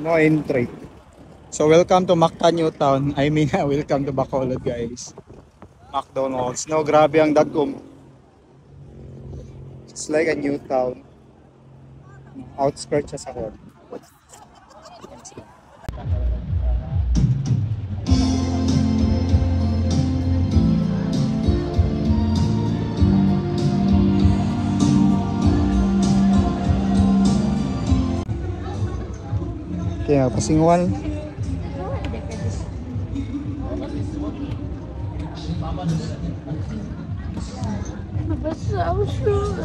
No entry. So welcome to Macta Newtown. I mean, welcome to Bacolod, guys. McDonald's. No, grabe ang dagom. It's like a new town. Outskirts siya sa Quad. Kaya pasinguan. Basta ako sure.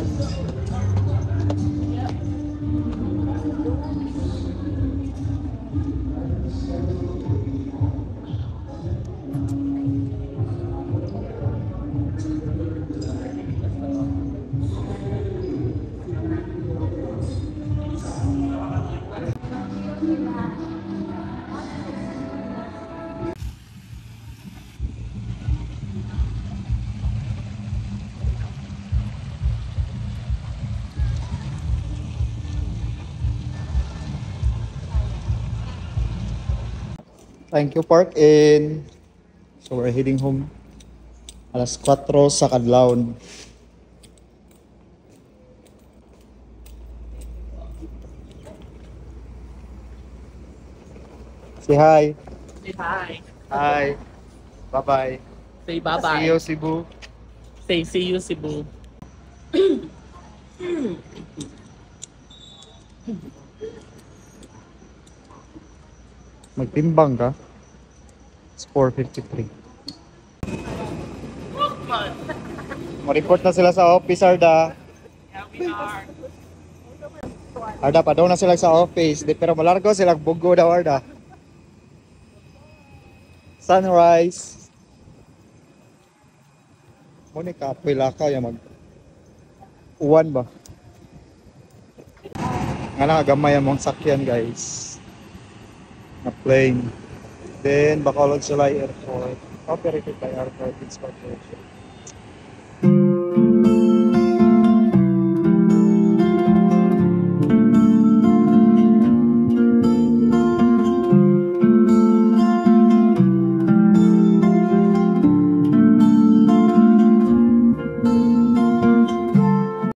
Thank you, Park in. So we're heading home. Alas 4 sa Kadlawon. Say hi. Say hi. Hi. Bye-bye. Say bye-bye. See you, Cebu. Say see you, Cebu. Magtimbang ka? It's 4:53. Ma-report na sila sa office, Arda. Yeah, we are. Arda, pa daw na sila sa office. Pero malargo sila, bugo daw, Arda. Sunrise. Muna ka, pila ka, yung uwan ba? Nga na, gamay ang mong sakyan, guys. Na plane. Then, Bacolod Salay Airport. Operated by Airport Corporation.